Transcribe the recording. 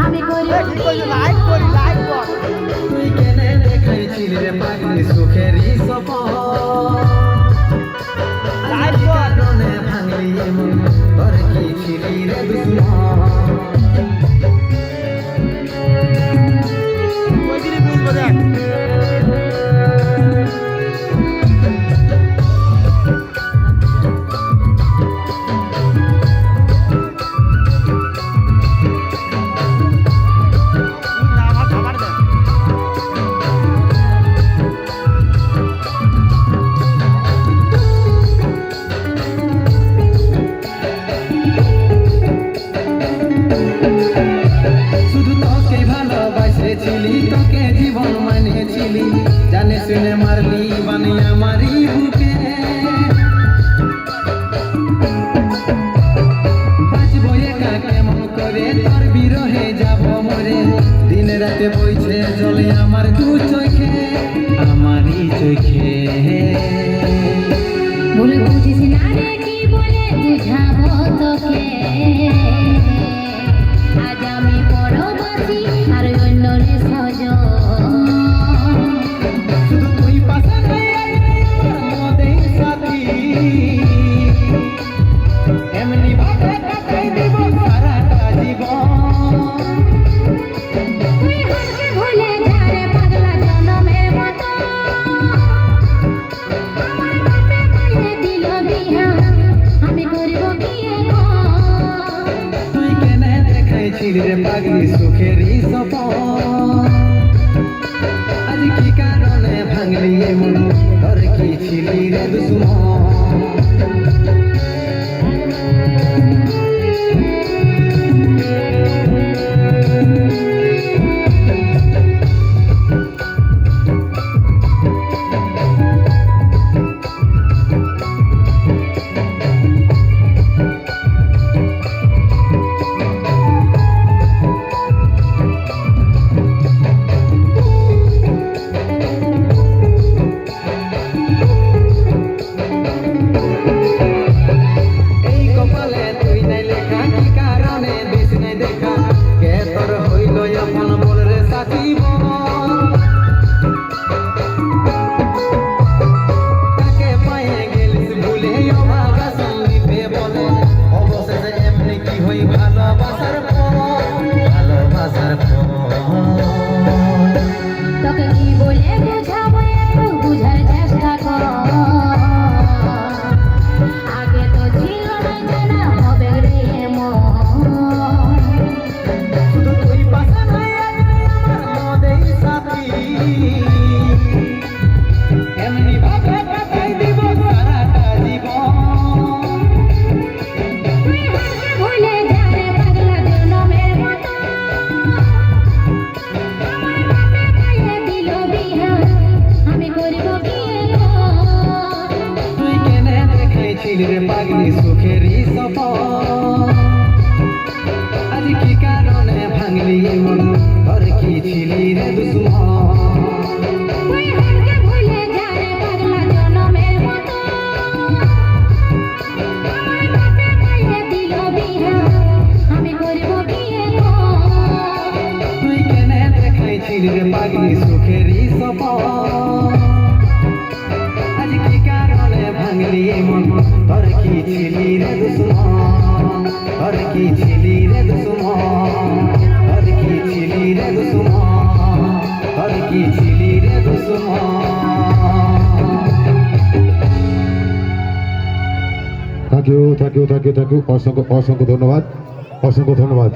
আমি করি লাইক করি লাইক কর তুই কেনে দেখাইছিলি রে পাগলি সুখেরই সপন লাইক কর নে ভাঙলি মন তোর কি ছিলি রে দুশ্মন কই দিলি বুঝবো দেখ তোকে জীবন মানিয়েছিলি জানে শুনে মারলি বানিয়ে মারি বুকে বাঁচবো একা কেমন করে তোর বিরহে যাব মরে দিন রাতে বইছে জলে আমার দু চোখে আমারই চোখে ভুল বুঝিস না রে কি বলে বুঝাবো তোকে আজ আমি পরবাসী আর অন্য রে সজন শুধু তুই পাশে মদেই সাথী এমনি ভাবে কাটাই দিব সারাটা জীবন তুই হাসকে ভুলে যা রে পাগলা জনমের মতো আমার বাপে মাইনে দিল বিয়া আমি করব কি তুই কেনে দেখাইছিলি রে পাগলি সুখেরই সপন আজ কি কারণে ভাঙলি মন তোর কি ছিলি রে দুশ্মন তোকে কি বলে বুঝাবো একটু বুঝার চেষ্টা কর আগে তো ছিল না জানা হবে রে মন শুধু তুই পাশে নাই আমার মদেই সাথী এমনি ভাবে কাটাই দিব সারাটা জীবন তুই হাসকে ভুলে যা রে পাগলা জনমের মতো আমার বাপে মাইনে দিল বিয়া আমি করব কি তুই কেনে দেখাইছিলি রে পাগলি সুখেরই সপন আজ কি কারণে ভাঙলি মন তোর কি ছিলি রে দুশ্মন তুই হাসকে ভুলে যা রে পাগলা জনমের মতো আমার বাপে মাইনে দিল বিয়া আমি করব কি তুই কেনে দেখাইছিলি রে পাগলি সুখেরই সপন আজ কি কারণে ভাঙলি মন তোর কি ছিলি রে দুশ্মন তোর কি ছিলি রে দুশ্মন তোর কি ছিলি রে দুশ্মন তোর কি ছিলি রে দুশ্মন থ্যাংক ইউ অসংখ্য ধন্যবাদ